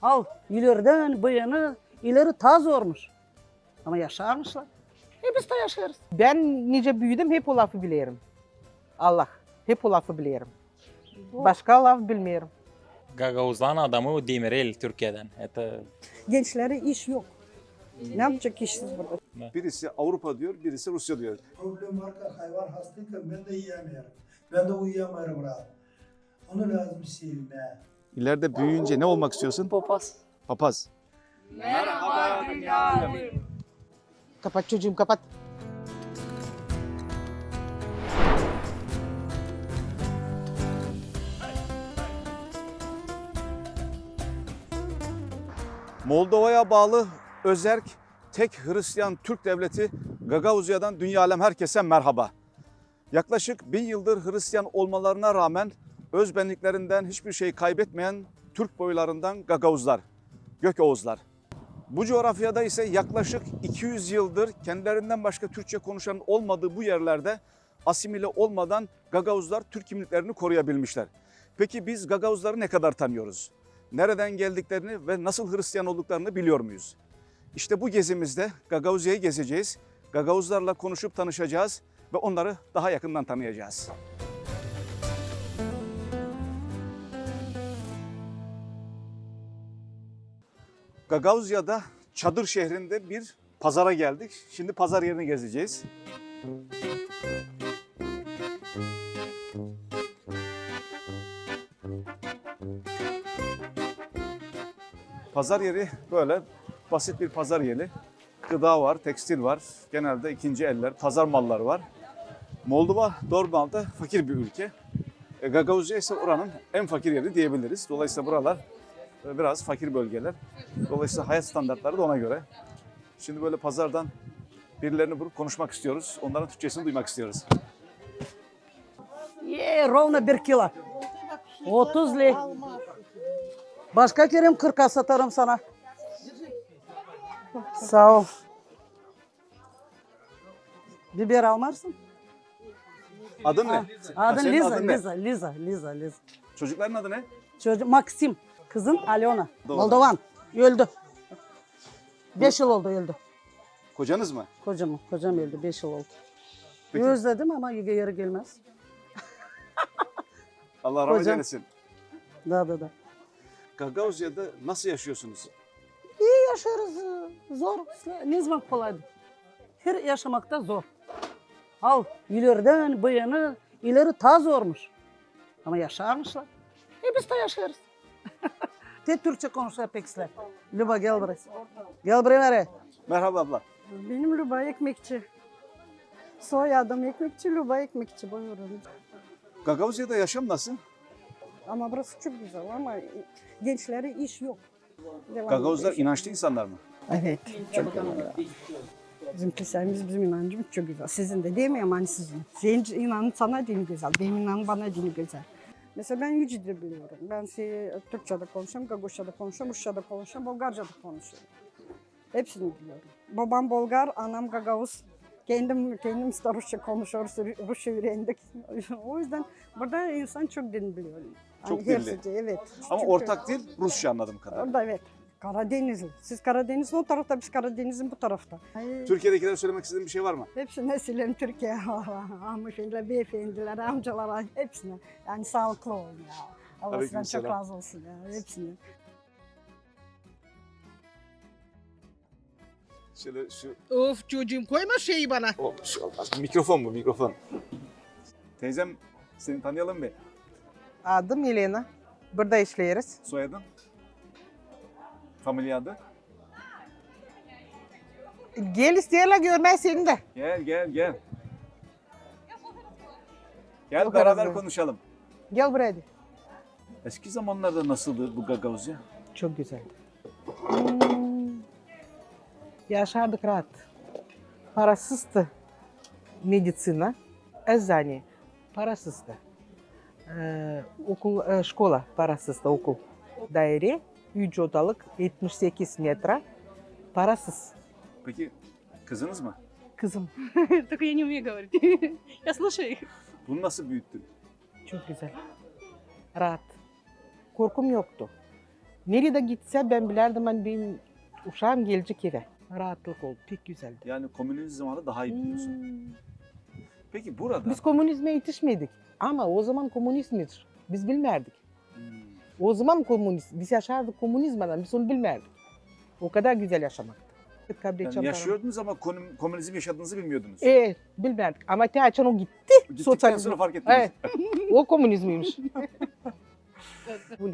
Al ileriden bu yana ileri ta zormuş. Ama yaşarmışlar. Biz de yaşarız. Ben nice büyüdüm hep o lafı bilirim. Allah. Hep o lafı bilirim. Başka laf bilmiyorum. Gagavuzların adamı Demirel Türkiye'den. Gençlere iş yok. Ne yapacak işsiz burada? Birisi Avrupa diyor, birisi Rusya diyor. Problem var ki hayvan hastayken ben de yiyemiyorum. Ben de uyuyamıyorum rahat. Onu lazım sevme. İleride büyüyünce ne olmak istiyorsun? Papaz. Papaz. Kapat çocuğum kapat. Moldova'ya bağlı Özerk tek Hristiyan Türk devleti Gagavuzya'dan dünya alem herkese merhaba. Yaklaşık 1000 yıldır Hristiyan olmalarına rağmen özbenliklerinden hiçbir şey kaybetmeyen Türk boylarından Gagavuzlar, Gökoğuzlar. Bu coğrafyada ise yaklaşık 200 yıldır kendilerinden başka Türkçe konuşan olmadığı bu yerlerde asimile olmadan Gagavuzlar Türk kimliklerini koruyabilmişler. Peki biz Gagavuzları ne kadar tanıyoruz? Nereden geldiklerini ve nasıl Hristiyan olduklarını biliyor muyuz? İşte bu gezimizde Gagavuzya'yı gezeceğiz. Gagavuzlarla konuşup tanışacağız ve onları daha yakından tanıyacağız. Gagavuzya'da Çadır şehrinde bir pazara geldik. Şimdi pazar yerini gezeceğiz. Pazar yeri böyle basit bir pazar yeri. Gıda var, tekstil var. Genelde ikinci eller, pazar malları var. Moldova normalde fakir bir ülke. Gagavuzya ise oranın en fakir yeri diyebiliriz. Dolayısıyla buralar biraz fakir bölgeler. Dolayısıyla hayat standartları da ona göre. Şimdi böyle pazardan birilerini bulup konuşmak istiyoruz. Onların Türkçesini duymak istiyoruz. Ровно 1 kilo. 30 li. Başka kerem 40'a satarım sana. Sağ ol. Biber almarsın. Adın ne? Adın Senin Liza, adın ne? Liza. Çocukların adı ne? Çocuk Maxim. Kızım Alyona. Doğru. Moldovan. Öldü. 5 yıl oldu öldü. Kocanız mı? Kocam öldü 5 yıl oldu. Peki. Özledim ama geri gelmez. Allah rahmet Kocam. eylesin. Da. Gagavuzya'da nasıl yaşıyorsunuz? İyi yaşarız. Zor. Ne zaman kolaydı? Her yaşamakta zor. Al ileriden bu yana ileri ta zormuş. Ama yaşarmışlar. Biz de yaşarız. Türkçe konuşuyor pekler. Luba gel buraya. Gel buraya nereye? Merhaba abla. Benim Luba Ekmekçi. Soyadım Ekmekçi, Luba Ekmekçi. Buyurun. Gagavuzya'da yaşam nasıl? Ama burası çok güzel ama gençlere iş yok. Devam Gagavuzlar ediyor. inançlı insanlar mı? Evet, çok güzel. Bizim kilisemimiz, bizim inancımız çok güzel. Sizin de değil mi ama hani sizin? Senin inanın sana dini güzel, benim inanım bana dini güzel. Mesela ben Yüce'de biliyorum. Ben Türkçe'de konuşuyorum, Gaguşça'da konuşuyorum, Rusça'da konuşuyorum, Bulgarca'da konuşuyorum. Hepsini biliyorum. Babam Bulgar, anam Gagavuz. Kendimiz de Rusça konuşuyoruz, Rusça öğrendik. O yüzden burada insan çok din biliyor. Çok Hani dilli. hepsi, evet. Ama Çünkü ortak dil Rusça anladığım kadarıyla. orada evet. Karadenizli. Siz Karadeniz'in o tarafta, biz Karadeniz'in bu tarafta. Türkiye'dekilere söylemek istediğin bir şey var mı? Hepsine silerim Türkiye. Hanımefendiler, beyefendiler, amcalara hepsine. Yani sağlıklı olun ya. Allah sizden çok Aleykümselam. razı olsun ya. Hepsine. Şöyle şu... Of çocuğum koyma şeyi bana. Oh, bir şey olmaz. Mikrofon bu, mikrofon. Teyzem, seni tanıyalım mı? Adım Elena. Burada işleriz. Soyadın? Familya adı? Gel isteyenler görmez seni de. Gel. Gel O beraber kadar. konuşalım. Gel buraya hadi. Eski zamanlarda nasıldı bu Gagavuzya? Çok güzel. Yaşardık rahat. Parasızdı medicina, eczane parasızdı. Okul, şkola parasızdı okul. Daire, 3 odalık, 78 metre, parasız. Peki kızınız mı? Kızım Только я не умею говорить. Я слушаю их. Bunu nasıl büyüttün? çok güzel. Rahat. Korkum yoktu. Nerede gitse ben bilirdim hani benim uşağım gelecek eve. Rahatlık oldu. Pek güzeldi. Yani komünizm zamanı daha iyi biliyorsun. Peki burada Biz komünizme yetişmedik. Ama o zaman komünizmdir. Biz bilmerdik. Hmm, O zaman komünist. Biz yaşardık komünizmden. Biz onu bilmerdik. O kadar güzel yaşamaktı. yani yaşıyordunuz ama komünizm yaşadığınızı bilmiyordunuz. Bilmerdik. Ama açan o gitti. Gittikten Sosyalizm. sonra fark ettiniz. Evet. O komünizmiymiş.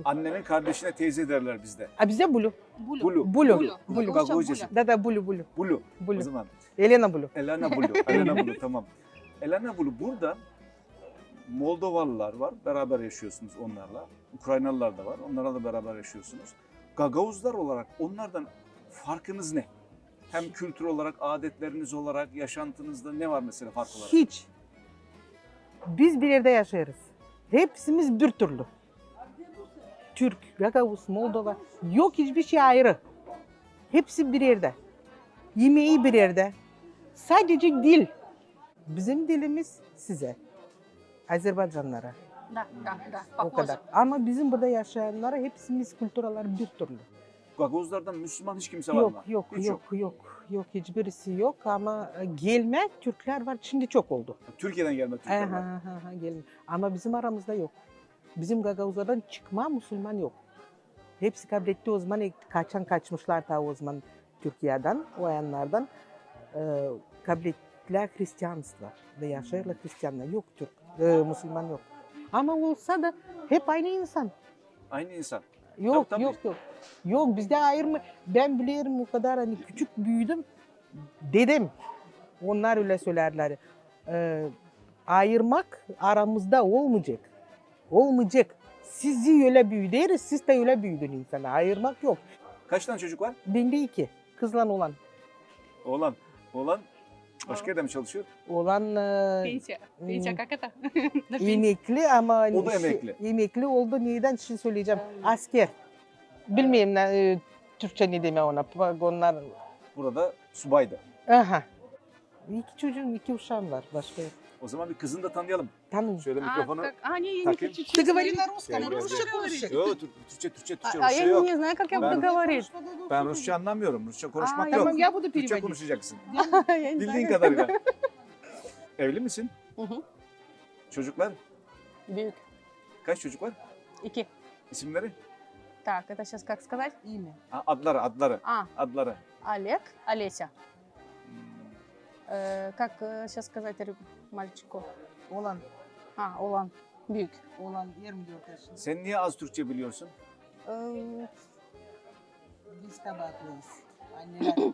Annenin kardeşine teyze derler bizde. A bize Bulu. Bulu. Bulu. Bulu. Gagavuzcası. Da Bulu. Bulu. O Bulu. zaman. Elena Bulu. Elena Bulu. Elena Bulu tamam. Elena Bulu burada Moldovalılar var. Beraber yaşıyorsunuz onlarla. Ukraynalılar da var. Onlarla da beraber yaşıyorsunuz. Gagavuzlar olarak onlardan farkınız ne? Hem kültür olarak, adetleriniz olarak, yaşantınızda ne var mesela fark olarak? Hiç. Biz bir yerde yaşarız. Hepsimiz bir türlü. Türk, Gagavuz, Moldova. Yok hiçbir şey ayrı. Hepsi bir yerde. Yemeği bir yerde. Sadece dil. Bizim dilimiz size. Azerbaycanlara. Да, да, да. O Похоже. kadar. Ama bizim burada yaşayanlara hepsimiz kültürler bir türlü. Gagavuzlardan Müslüman hiç kimse var Yok, mı? yok, Hiç yok, yok, yok. Hiçbirisi yok ama gelme Türkler var. Şimdi çok oldu. Türkiye'den gelme Türkler var. Gelme. Ama bizim aramızda yok. Bizim Gagavuzlardan çıkma Müslüman yok. Hepsi kabul etti o zaman kaçmışlar ta o zaman Türkiye'den, o yanlardan kabul ettiler Hristiyanlar ve yaşarlar Hristiyanlar. Yok Türk, Müslüman yok. Ama olsa da hep aynı insan. Aynı insan. Yok, Tabii. yok, yok. Yok bizde ayırma. Ben bilirim o kadar hani küçük büyüdüm. Dedim. Onlar öyle söylerler. Ayırmak aramızda olmayacak. Olmayacak. Sizi öyle büyüderiz, siz de öyle büyüdün insana. Ayırmak yok. Kaç tane çocuk var? Bende 2. Kızla olan. Oğlan. Oğlan başka yerde mi çalışıyor? Olan Пенсия. Пенсия как это? На пенсии. emekli ama hani O da emekli. emekli oldu. Neden şimdi söyleyeceğim? Asker. Bilmiyorum Türkçe ne deme ona. Onlar Burada subaydı. aha. 2 çocuğum, 2 uşağım var. Başka yok. O zaman bir kızını da tanıyalım. Tanım. Şöyle mikrofonu. Не, я не Таким? хочу. Ты говори на Gel, русском, gel, Rusça gel. konuş. Yok Türkçe А Rusça я yok. не знаю, как я Ben- буду говорить. Ben Rusça anlamıyorum. Rusça konuşmak Aa, yok. Tamam ya bu da Türkçe переводить. konuşacaksın. Я не Bildiğin знаю. kadarıyla. Evli misin? Мгм. Çocuklar? Büyük. Kaç çocuk var? 2. İsimleri? Так, это сейчас как сказать? İyi Ha, adları. А, Adları. Олег, Олеся. Как сейчас сказать мальчику? Olan. А, Olan. Büyük. Olan 24 yaşında. Sen niye az Türkçe biliyorsun? Biz kabahatlıyız. Anneler. Ben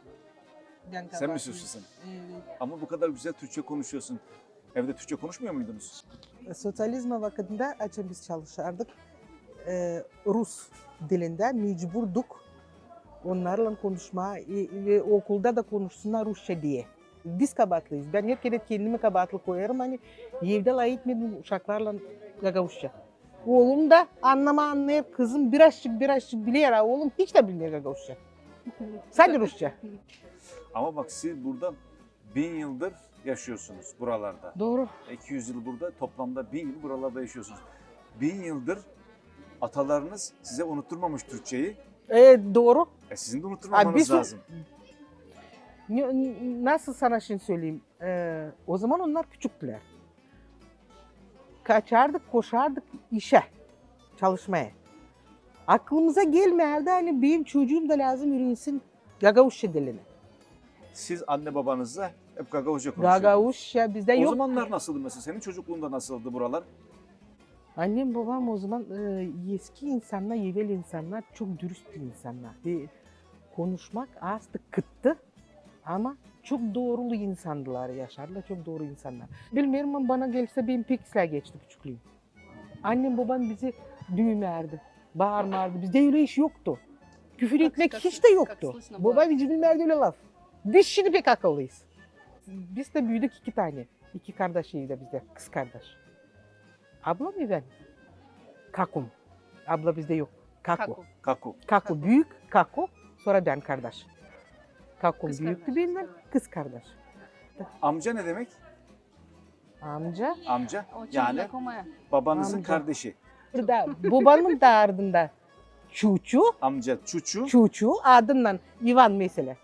Sen mi kabahatlıyım. suçlusun? Evet. Ama bu kadar güzel Türkçe konuşuyorsun. Evde Türkçe konuşmuyor muydunuz? Sosyalizm vaktinde açın biz çalışırdık. Rus dilinde mecburduk onlarla konuşma ve okulda da konuşsunlar Rusça diye. Biz kabahatlıyız. Ben hep kere kendimi kabahatlı koyarım. Hani evde layık mıydım uşaklarla Gagavuzca. Oğlum da anlayıp kızım birazcık biliyor. Oğlum hiç de bilmiyor Gagavuzca. Sadece Rusça. Ama bak siz burada 1000 yıldır yaşıyorsunuz buralarda. Doğru. 200 yıl burada, toplamda 1000 yıl buralarda yaşıyorsunuz. 1000 yıldır atalarınız size unutturmamış Türkçeyi. Doğru. Sizin de unutturmamanız Abi, lazım. Nasıl sana şimdi söyleyeyim? O zaman onlar küçüktüler. Kaçardık, koşardık işe, çalışmaya. Aklımıza gelmezdi hani benim çocuğum da lazım öğrensin Gagavuzca dilini. Siz anne babanızla hep Gagavuzca konuşuyordunuz. Gagavuzca bizde O yok. zamanlar nasıldı mesela? Senin çocukluğunda nasıldı buralar? Annem babam o zaman eski insanlar, evvel insanlar çok dürüst insanlar. Konuşmak azdı, kıttı ama çok doğrulu insandılar, yaşarlar, çok doğru insanlar. Bilmiyorum ama bana gelse benim pek güzel geçti küçüklüğüm. Annem babam bizi düğmerdi, bağırmardı. Bizde öyle iş yoktu. Küfür etmek hiç de yoktu. Babam hiç bilmerdi öyle laf. Biz şimdi pek akıllıyız. Biz de büyüdük 2 tane. 2 kardeşiyiz de bizde, kız kardeş. Abla mı ben? Kakum. Abla bizde yok. Kaku. Kaku. Kaku büyük, Kaku. Sonra ben kardeş. Kakum Kız büyüktü kardeş. benden, kız kardeş. Amca ne demek? Amca. Amca. Очень Yani знакомая. babanızın Amca. kardeşi. Burada babamın da ardında Çuçu. Amca Çuçu. Çuçu adından Ivan mesela.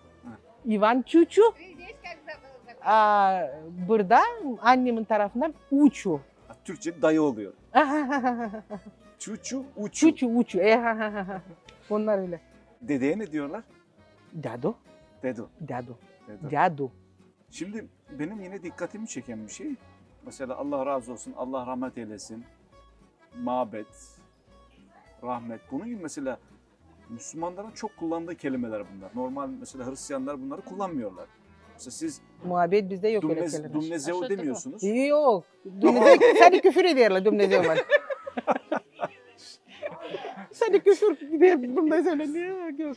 Ivan Çuçu. Burada annemin tarafından Uçu. Türkçe dayı oluyor. Çuçu, Uçu. Çuçu, Uçu. Onlar öyle. Dedeye ne diyorlar? Dado. Dedo. Dado. Dedo. Dado. Şimdi benim yine dikkatimi çeken bir şey. Mesela Allah razı olsun, Allah rahmet eylesin. Mabet, rahmet. Bunun gibi mesela Müslümanların çok kullandığı kelimeler bunlar. Normal mesela Hristiyanlar bunları kullanmıyorlar. Mesela siz Muhabbet bizde yok öyle kelime. dumnezeo Aşağı demiyorsunuz. Yok. Seni küfür ederler dumnezeo var. Seni küfür der dumnezeo ne yok.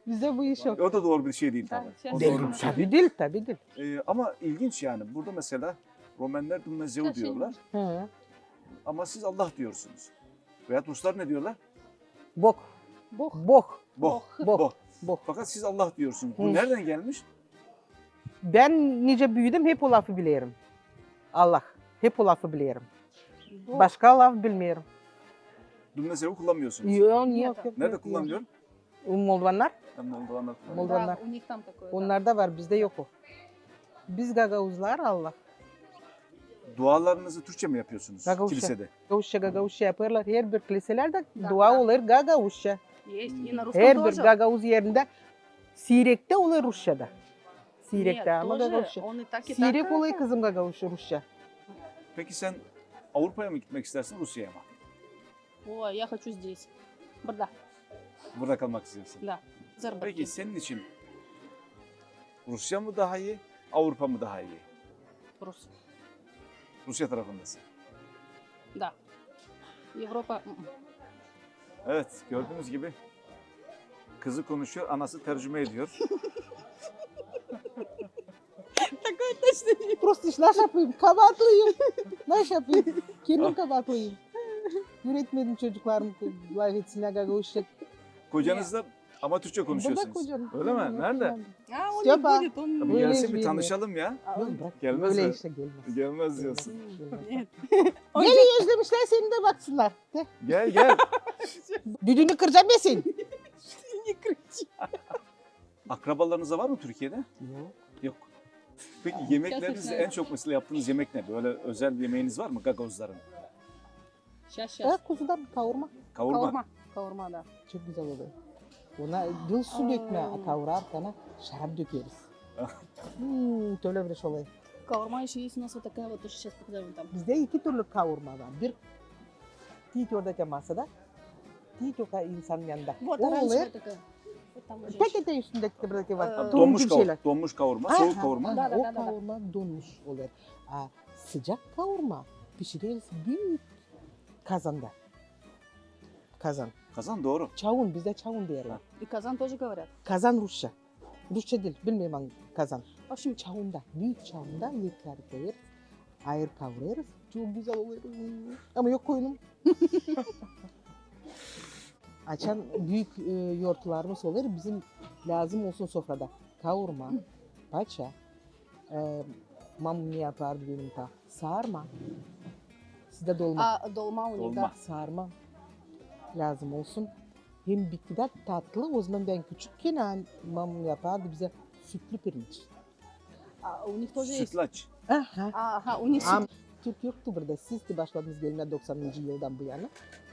Bizde bu iş yok. O da doğru bir şey değil tabii. O doğru bir şey. Tabii değil, tabii değil. Ama ilginç yani. Burada mesela Romenler dumnezeo diyorlar. Hı. Ama siz Allah diyorsunuz. Veya Ruslar ne diyorlar? Bok. Бог. Bok. Boh. Bok. Boh. Bok. Fakat siz Allah diyorsunuz. Bu Hı. nereden gelmiş? Ben nice büyüdüm hep o lafı bilirim. Allah. Hep o lafı bilirim. Başka laf bilmiyorum. Dumnezeo kullanmıyorsunuz. Yok. Nerede kullanılıyor? Moldovanlar. Moldovanlar kullanıyor. Moldovanlar. Да, у них там такое. Да. Onlarda var, bizde yok o. Biz Gagavuzlar Allah. Dualarınızı Türkçe mi yapıyorsunuz Gagavuzca. kilisede? Gagavuzca yaparlar. Her bir kiliselerde Da, dua da. olur Gagavuzca. Есть. И на русском Her bir тоже. Gagavuz yerinde Sirek'te olur Rusça'da. Sirek'te Нет, ama тоже Gagavuzca. он и так, и Sirek так. olayı kızım Gagavuzca, Rusça. Peki sen Avrupa'ya mı gitmek istersin, Rusya'ya mı? Ой, я хочу здесь. Да, Burada kalmak istiyorsun. да. Заработки. Peki senin için Rusya mı daha iyi, Avrupa mı daha iyi? Рус. Rusya tarafındasın. Да. Европа. Evet, gördüğünüz gibi kızı konuşuyor, anası tercüme ediyor. Просто ne yapayım? Kabahatlıyım. Ne yapayım? Kendim kabahatlıyım. Üretmedim çocuklarımı layık etsinler Gagavuzca. Kocanızla ama Türkçe Burada konuşuyorsunuz. kocam. Öyle mi? Nerede? А, он Степа. не будет, он... Tabii Öyle gelsin bir bilmiyorum. tanışalım ya. Yok bırak. Gelmez Öyle mi? işte gelmez. Gelmez diyorsun. Нет. Geliyor özlemişler seni de baksınlar. De. Gel gel. Düdüğünü kıracağım ya seni. Не кричи. Akrabalarınız da var mı Türkiye'de? Yok. Yok. Peki yemeklerinizde en çok mesela yaptığınız yemek ne? Böyle özel bir yemeğiniz var mı Gagavuzların? Сейчас, Ya сейчас. kuzudan kavurma. Kavurma. Каурма. Каурма, да. Çok güzel oluyor. Ona dil su dökme kavurar kana şarap dökeriz. Öyle bir şey oluyor. Каурма еще есть у нас вот такая вот, тоже сейчас покажу там. Bizde iki türlü kavurma var. Bir Tito'daki masada, Tito'ka insanın yanında. Вот O оранжевая oluyor. такая. Вот там уже. Peçete üstündeki buradaki var. Donmuş Turuncu bir şeyler. Donmuş kavurma, Aha, soğuk kavurma. aha, Da, da, o da, da. kavurma donmuş oluyor. Sıcak kavurma pişiririz büyük kazanda. Kazan. Kazan doğru. Çavun, bizde çavun diyorlar. И казан тоже говорят. Kazan Rusça. Rusça değil, bilmiyorum ben kazan. В общем, Çavunda, büyük çavunda yekler koyarız. Ayır kavururuz. Çok güzel oluyor. Ama yok koyunum. Açan büyük yoğurtlarımız olur. Bizim lazım olsun sofrada. Kavurma, paça, mam yapardı benim ta. Sarma. Sizde dolma. а долма у них, Dolma. да. Sarma lazım olsun. Hem bitkiden tatlı. O zaman ben küçükken mam yapardı bize sütlü pirinç. А у них тоже есть. Sütlaç. Aha. Ага, у них Am Türk yoktu burada. Siz de başladınız gelmeye 90. yıldan bu yana.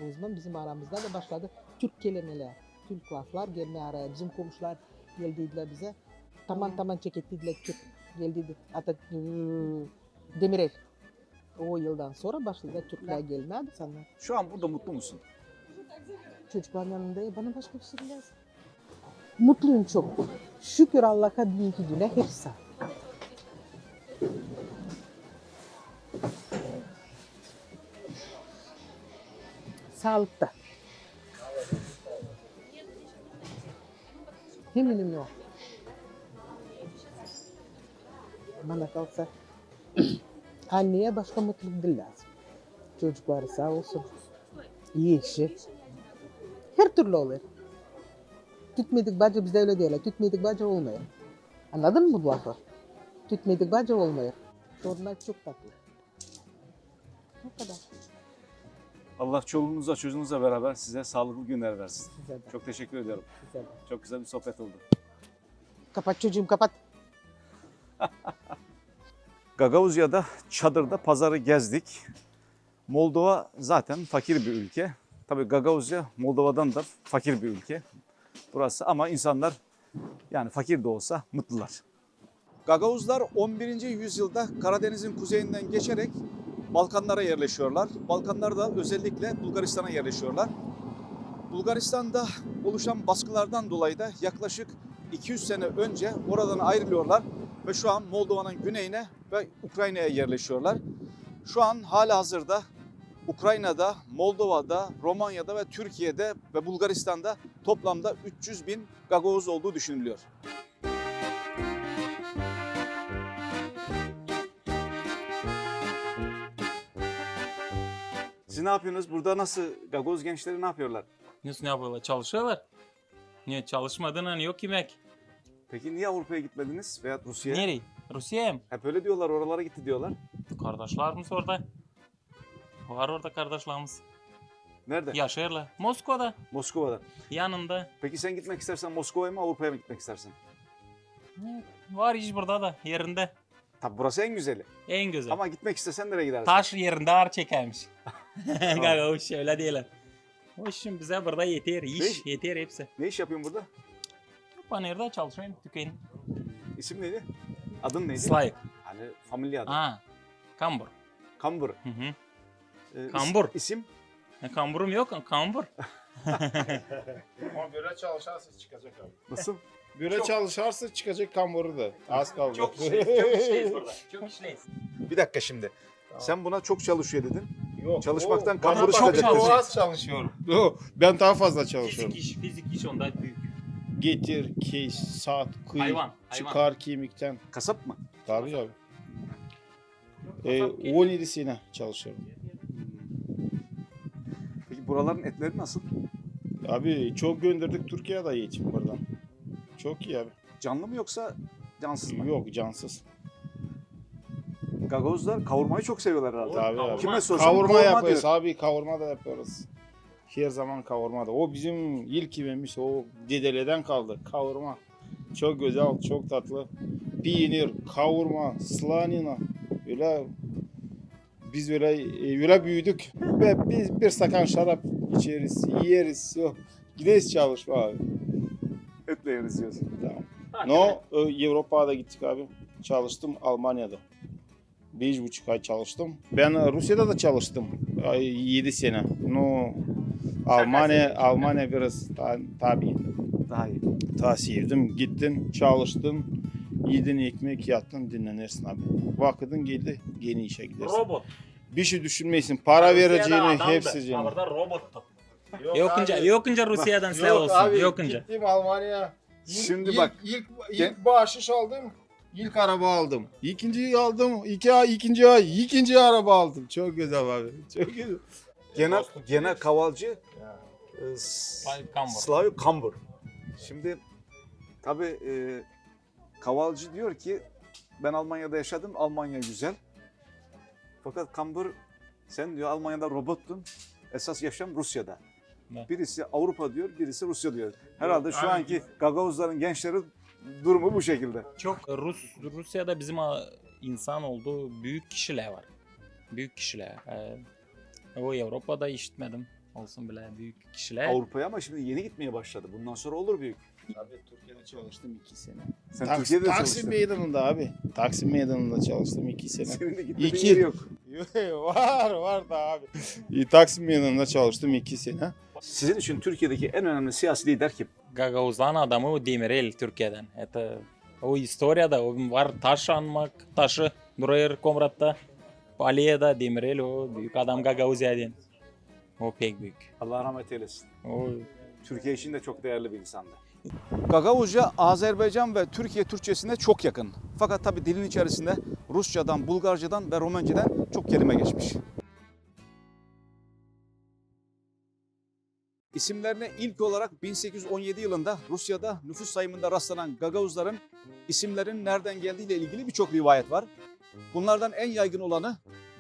O zaman bizim aramızda da başladı Türk kelimeler, Türk laflar gelmeye araya. Bizim komşular geldiydiler bize. Taman çekettiler Türk geldiydi. Hatta Demirel. O yıldan sonra başladı Türkler gelmeye. Sana Şu an burada mutlu musun? çocukların yanında bana başka bir şey lazım. Mutluyum çok. Şükür Allah'a dünkü düne hepsi sağ. Sağlıkta. Eminim yok. Bana kalsa anneye başka mutluluk değil lazım. Çocukları sağ olsun. İyi işi. Her türlü olur. Tütmedik bacı bizde öyle diyorlar. Tütmedik bacı olmuyor. Anladın mı bu lafı? Tütmedik bacı olmuyor. Torunlar çok tatlı. O kadar. Allah çoluğunuzla çocuğunuzla beraber size sağlıklı günler versin. Size de. Çok teşekkür ediyorum. Size de. Çok güzel bir sohbet oldu. Kapat çocuğum kapat. Gagavuzya'da çadırda pazarı gezdik. Moldova zaten fakir bir ülke. Tabii Gagavuzya Moldova'dan da fakir bir ülke. Burası ama insanlar yani fakir de olsa mutlular. Gagavuzlar 11. yüzyılda Karadeniz'in kuzeyinden geçerek Balkanlara yerleşiyorlar. Balkanlarda özellikle Bulgaristan'a yerleşiyorlar. Bulgaristan'da oluşan baskılardan dolayı da yaklaşık 200 sene önce oradan ayrılıyorlar ve şu an Moldova'nın güneyine ve Ukrayna'ya yerleşiyorlar. Şu an halihazırda Ukrayna'da, Moldova'da, Romanya'da ve Türkiye'de ve Bulgaristan'da toplamda 300 bin Gagavuz olduğu düşünülüyor. Siz ne yapıyorsunuz? Burada nasıl Gagavuz gençleri ne yapıyorlar? Nasıl ne yapıyorlar? Çalışıyorlar. Niye çalışmadığına yok yemek? Peki niye Avrupa'ya gitmediniz veya Rusya'ya? Nereye? Rusya'ya mı? Hep öyle diyorlar, oralara gitti diyorlar. Kardeşlerimiz orada. Var orada kardeşlerimiz. Nerede? Yaşıyorlar. Moskova'da. Moskova'da. Yanında. Peki sen gitmek istersen Moskova'ya mı Avrupa'ya mı gitmek istersin? Var iş burada da yerinde. Tabi burası en güzeli. En güzel. Ama gitmek istesen nereye gidersin? Taş yerinde ağır çekermiş. Gagavuş öyle diyorlar. O işin bize burada yeter. İş yeter hepsi. Ne iş yapıyorsun burada? Panerde çalışıyorum. Tükeyin. İsim neydi? Adın neydi? Slayık. Hani familya adı. Ha. Kambur. Kambur. Hı hı. Kambur. Kambur. İsim? Kamburum yok. Kambur. Ama böyle çalışarsa çıkacak abi. Nasıl? Böyle çalışarsa çıkacak kamburu da. Az kaldı. Çok işleyiz burada. Çok işleyiz. Bir dakika şimdi. Sen buna çok çalışıyor dedin. Yok, Çalışmaktan o kamburu bana çok bakınca çalışıyor. o az çalışıyor. Ben daha fazla çalışıyorum. Fizik iş onda büyük. Getir, kes, sat, kıy, Hayvan. çıkar kemikten. Kasap mı? Tabii abi. 17 sene çalışıyorum. Peki buraların etleri nasıl? Abi çok gönderdik Türkiye'de eğitim buradan. Çok iyi abi. Canlı mı yoksa cansız mı? Yok cansız. Gagavuzlar kavurmayı çok seviyorlar herhalde. Tabii abi. Kime sorsam Kavurma yapıyoruz diyor. abi, kavurma da yapıyoruz. Her zaman kavurma da. O bizim ilk yemeğimiz, o dedeleden kaldı. Kavurma. Çok güzel, çok tatlı. Peynir, kavurma, slanina. Öyle biz öyle büyüdük. Ve biz bir sakan şarap içeriz, yeriz. Yok. Gideriz çalışma abi. Etle yeriz diyorsun. Tamam. No, Avrupa'da gittik abi. Çalıştım Almanya'da. 5,5 ay çalıştım. Ben Rusya'da da çalıştım. 7 sene. No, Almanya biraz tabii Daha iyi. sevdim. Gittin, çalıştın, yedin ekmek, yattın, dinlenirsin abi. Vakitin geldi, yeni işe gidersin. Robot. Bir şey düşünmeysin. Para vereceğini hepsi canım. Orada robottu. Yokunca Rusya'dan sağ olsun. Yokunca. Gittim Almanya'ya. Şimdi bak. İlk bahşiş aldım. İlk araba aldım. İkinciyi aldım. İkinci araba aldım. Çok güzel abi. Çok güzel. Gene kavalcı Kambur. Slavik Kambur. Şimdi tabii kavalcı diyor ki ben Almanya'da yaşadım. Almanya güzel. Fakat Kambur sen diyor Almanya'da robottun. Esas yaşam Rusya'da. Ne? Birisi Avrupa diyor, birisi Rusya diyor. Herhalde şu Abi, anki Gagavuzların gençleri durumu bu şekilde. Çok Rusya'da bizim insan olduğu büyük kişiler var. Büyük kişiler. O Avrupa'da işitmedim. Olsun bile büyük kişiler. Avrupa'ya ama şimdi yeni gitmeye başladı. Bundan sonra olur büyük. Abi Türkiye'de çalıştım 2 sene. Sen Türkiye'de Taksim çalıştın. meydanında abi. Taksim meydanında çalıştım 2 sene. Senin de gitmediğin İki. yeri yok. var da abi. Taksim meydanında çalıştım 2 sene. Sizin için Türkiye'deki en önemli siyasi lider kim? Gagavuz'dan adamı o Demirel Türkiye'den. O historiada o var taş anmak, taşı duruyor Komrat'ta. Aliye'de Demirel o büyük adam Gagavuzya'dan. O pek büyük. Allah rahmet eylesin. O Türkiye için de çok değerli bir insandı. Gagavuzca Azerbaycan ve Türkiye Türkçesine çok yakın. Fakat tabi dilin içerisinde Rusçadan, Bulgarcadan ve Romanca'dan çok kelime geçmiş. İsimlerine ilk olarak 1817 yılında Rusya'da nüfus sayımında rastlanan Gagavuzların isimlerin nereden geldiği ile ilgili birçok rivayet var. Bunlardan en yaygın olanı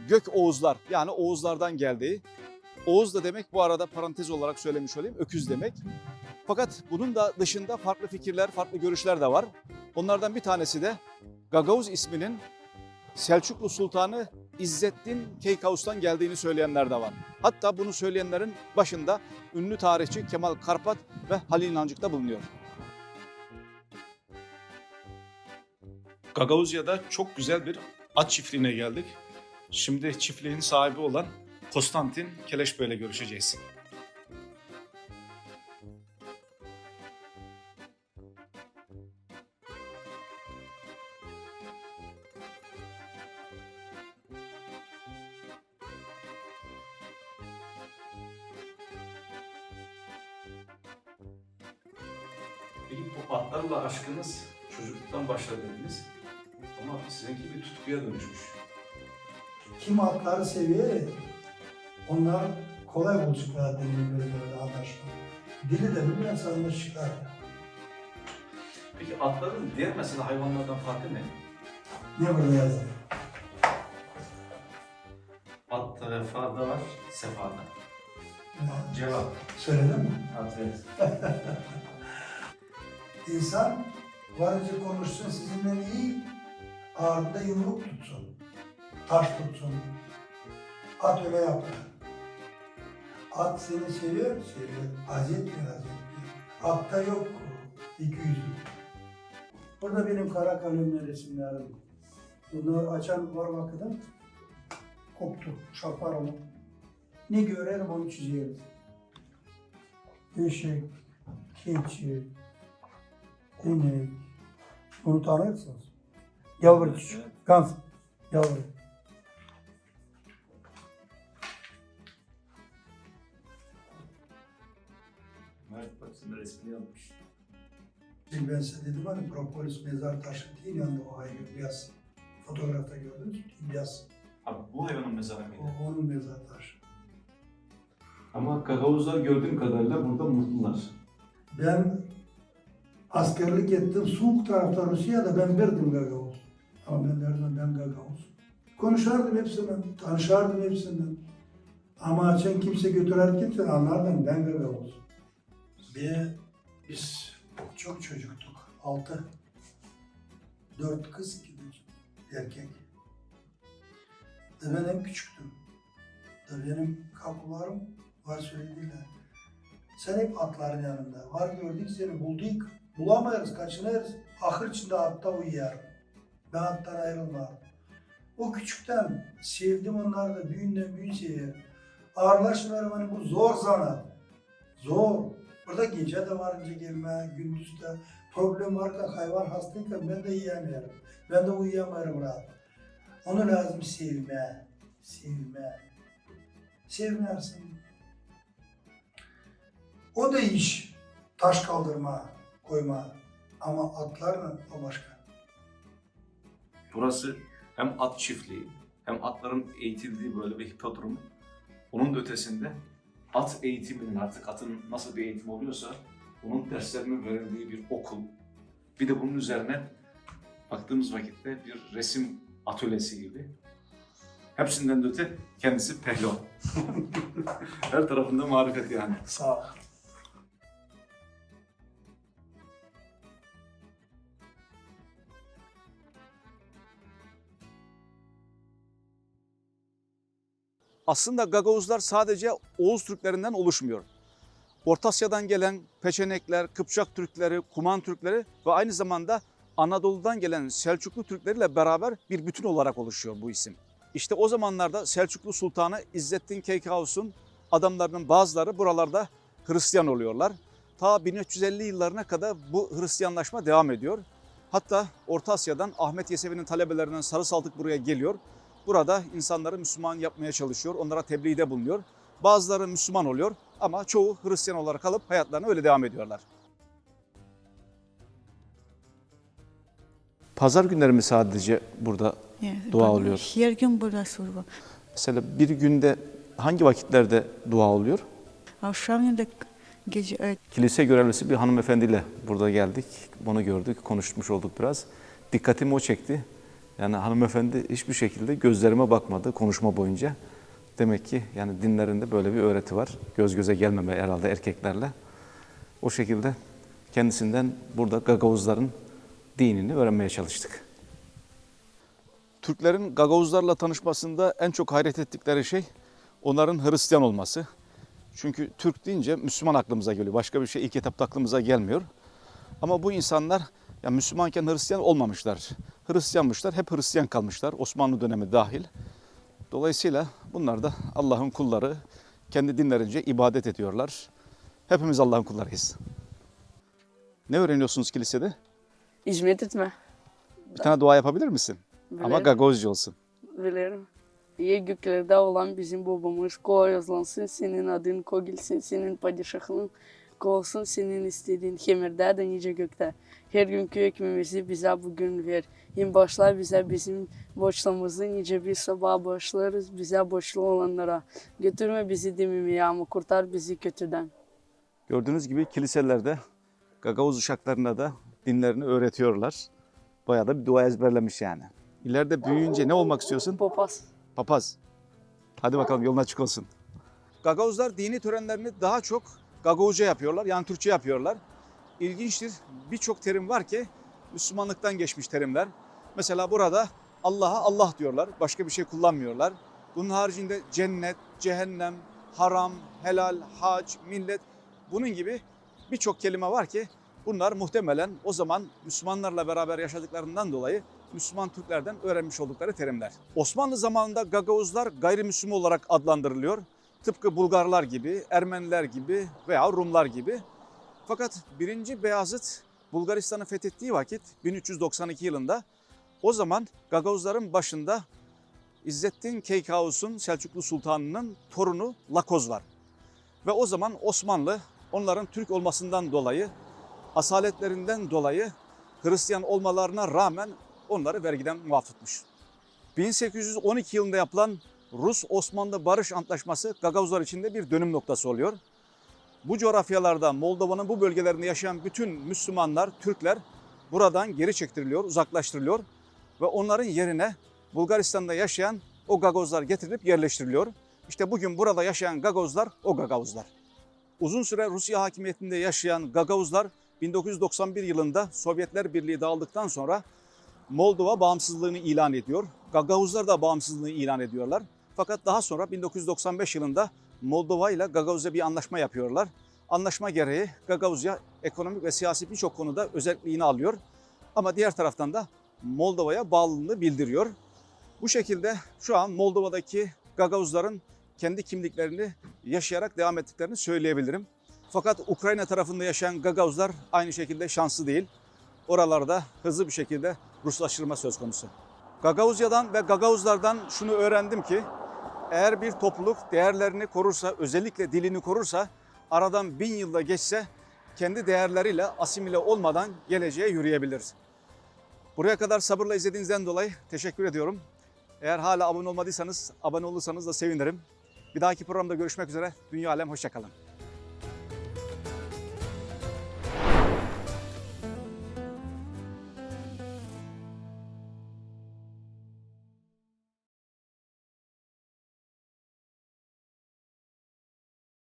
Gök Oğuzlar yani Oğuzlardan geldiği. Oğuz da demek, bu arada parantez olarak söylemiş olayım, öküz demek. Fakat bunun da dışında farklı fikirler, farklı görüşler de var. Onlardan bir tanesi de Gagavuz isminin Selçuklu Sultanı İzzettin Keykaus'tan geldiğini söyleyenler de var. Hatta bunu söyleyenlerin başında ünlü tarihçi Kemal Karpat ve Halil İnancık da bulunuyor. Gagavuzya'da çok güzel bir at çiftliğine geldik. Şimdi çiftliğin sahibi olan Konstantin Keleşbey ile görüşeceğiz. Peki bu atlarla aşkınız çocukluktan başladı dediniz. Ama sizinki bir tutkuya dönüşmüş. Kim atları seviyor, onlar kolay buluşuklar deniyor böyle anlaşma. Dili de bilmezse anlaşıklar. Peki atların diğer mesela hayvanlardan farkı ne? Ne burada yazıyor? At tarafada var, sefada. Cevap. Söyledin mi? At evet. İnsan varınca konuşsun sizinle iyi, ağırında yumruk tutsun, taş tutsun. At öyle yapar. At seni seviyor, haz etmiyor. Atta yok iki yüzlü. Burada benim kara kalemle resimlerim. Bunları açan var bakın, koptu, şapar onu. Ne görerim onu çiziyorum. Eşek, keçi, inek. Onu tanıyorsunuz. Yavru küçük, gans, yavru. Mert bak şimdi resmini yapmış. Ben size dedim hani propolis mezar taşı değil yanında o hayır beyaz. Fotoğrafta gördünüz mü? Beyaz. Abi bu hayvanın mezarı mıydı? Onun mezar taşı. Ama Gagavuzlar gördüğüm kadarıyla burada mutlular. Ben askerlik ettim. Soğuk tarafta Rusya'da ben birdim Gagavuz. Ama ben derdim ben Gagavuz. Konuşardım hepsinden, tanışardım hepsinden. Ama açan kimse götürerken anlardım ben Gagavuz. Biz çok çocuktuk. 6. 4 kız, 2 erkek. Ben en küçüktüm. Benim kapılarım var söylediler. Sen hep atların yanında. Var gördük seni, bulduk. Bulamayız, kaçınırız. Ahır içinde atta uyuyarım. Ben attan ayrılmam. O küçükten sevdim onları da büyüğünden büyüğün seviyorum. Ağırlaşmıyorum hani bu zor zanaat. Zor. Burada gece de varınca gelme, gündüz de problem varken hayvan hastayken ben de yiyemiyorum. Ben de uyuyamıyorum rahat. Onu lazım sevme. Sevme. Sevmezsin. O da iş. Taş kaldırma, koyma. Ama atlarla o başka. Burası hem at çiftliği hem atların eğitildiği böyle bir hipodrom. Onun da ötesinde at eğitiminin artık atın nasıl bir eğitim oluyorsa onun derslerinin verildiği bir okul. Bir de bunun üzerine baktığımız vakitte bir resim atölyesi gibi. Hepsinden de öte kendisi pehlivan. Her tarafında marifet yani. Sağ ol. Aslında Gagavuzlar sadece Oğuz Türklerinden oluşmuyor. Orta Asya'dan gelen Peçenekler, Kıpçak Türkleri, Kuman Türkleri ve aynı zamanda Anadolu'dan gelen Selçuklu Türkleriyle beraber bir bütün olarak oluşuyor bu isim. İşte o zamanlarda Selçuklu Sultanı İzzettin Keykaus'un adamlarının bazıları buralarda Hristiyan oluyorlar. Ta 1350 yıllarına kadar bu Hristiyanlaşma devam ediyor. Hatta Orta Asya'dan Ahmet Yesevi'nin talebelerinden Sarı Saltık buraya geliyor. Burada insanları Müslüman yapmaya çalışıyor, onlara tebliğde bulunuyor. Bazıları Müslüman oluyor ama çoğu Hristiyan olarak kalıp hayatlarına öyle devam ediyorlar. Pazar günleri mi sadece burada dua oluyor? Her gün burası var. Mesela bir günde hangi vakitlerde dua oluyor? Akşam ya da gece. Kilise görevlisi bir hanımefendiyle burada geldik. Bunu gördük, konuşmuş olduk biraz. Dikkatimi o çekti. Yani hanımefendi hiçbir şekilde gözlerime bakmadı konuşma boyunca. Demek ki yani dinlerinde böyle bir öğreti var. Göz göze gelmeme herhalde erkeklerle. O şekilde kendisinden burada Gagavuzların dinini öğrenmeye çalıştık. Türklerin Gagavuzlarla tanışmasında en çok hayret ettikleri şey onların Hristiyan olması. Çünkü Türk deyince Müslüman aklımıza geliyor. Başka bir şey ilk etapta aklımıza gelmiyor. Ama bu insanlar ya Müslümanken Hristiyan olmamışlar. Hristiyanmışlar, hep Hristiyan kalmışlar. Osmanlı dönemi dahil. Dolayısıyla bunlar da Allah'ın kulları, kendi dinlerince ibadet ediyorlar. Hepimiz Allah'ın kullarıyız. Ne öğreniyorsunuz kilisede? Hizmet etme. Bir tane dua yapabilir misin? Ama Bilirim. Gagavuzca olsun. Bilirim. İyi göklerde olan bizim babamız, ko yazlansın, senin adın ko gelsin, senin padişahlığın ko olsun, senin istediğin hemerde de nice gökte. Her günkü ekmeğimizi bize bugün ver. Hem başla bize bizim borçlarımızı nice bir sabah borçlarız bize borçlu olanlara. Götürme bizi dememeye ama kurtar bizi kötüden. Gördüğünüz gibi kiliselerde Gagavuz uşaklarına da dinlerini öğretiyorlar. Bayağı da bir dua ezberlemiş yani. İleride büyüyünce ne olmak istiyorsun? Papaz. Papaz. Hadi bakalım yolun açık olsun. Gagavuzlar dini törenlerini daha çok Gagavuzca yapıyorlar. Yani Türkçe yapıyorlar. İlginçtir. Birçok terim var ki Müslümanlıktan geçmiş terimler. Mesela burada Allah'a Allah diyorlar. Başka bir şey kullanmıyorlar. Bunun haricinde cennet, cehennem, haram, helal, hac, millet bunun gibi birçok kelime var ki bunlar muhtemelen o zaman Müslümanlarla beraber yaşadıklarından dolayı Müslüman Türklerden öğrenmiş oldukları terimler. Osmanlı zamanında Gagavuzlar gayrimüslim olarak adlandırılıyor. Tıpkı Bulgarlar gibi, Ermeniler gibi veya Rumlar gibi. Fakat 1. Beyazıt Bulgaristan'ı fethettiği vakit 1392 yılında o zaman Gagavuzların başında İzzettin Keykaus'un Selçuklu Sultanı'nın torunu Lakoz var. Ve o zaman Osmanlı onların Türk olmasından dolayı, asaletlerinden dolayı Hristiyan olmalarına rağmen onları vergiden muaf tutmuş. 1812 yılında yapılan Rus-Osmanlı Barış Antlaşması Gagavuzlar için de bir dönüm noktası oluyor. Bu coğrafyalarda Moldova'nın bu bölgelerinde yaşayan bütün Müslümanlar, Türkler buradan geri çektiriliyor, uzaklaştırılıyor ve onların yerine Bulgaristan'da yaşayan o Gagavuzlar getirilip yerleştiriliyor. İşte bugün burada yaşayan Gagavuzlar o Gagavuzlar. Uzun süre Rusya hakimiyetinde yaşayan Gagavuzlar 1991 yılında Sovyetler Birliği dağıldıktan sonra Moldova bağımsızlığını ilan ediyor. Gagavuzlar da bağımsızlığını ilan ediyorlar. Fakat daha sonra 1995 yılında Moldova ile Gagavuzya bir anlaşma yapıyorlar. Anlaşma gereği Gagavuzya ekonomik ve siyasi birçok konuda özelliğini alıyor. Ama diğer taraftan da Moldova'ya bağlılığını bildiriyor. Bu şekilde şu an Moldova'daki Gagavuzların kendi kimliklerini yaşayarak devam ettiklerini söyleyebilirim. Fakat Ukrayna tarafında yaşayan Gagavuzlar aynı şekilde şanslı değil. Oralarda hızlı bir şekilde Ruslaştırma söz konusu. Gagavuzya'dan ve Gagavuzlardan şunu öğrendim ki eğer bir topluluk değerlerini korursa, özellikle dilini korursa, aradan 1000 yılda geçse kendi değerleriyle asimile olmadan geleceğe yürüyebilir. Buraya kadar sabırla izlediğinizden dolayı teşekkür ediyorum. Eğer hala abone olmadıysanız abone olursanız da sevinirim. Bir dahaki programda görüşmek üzere. Dünya alem hoşça kalın.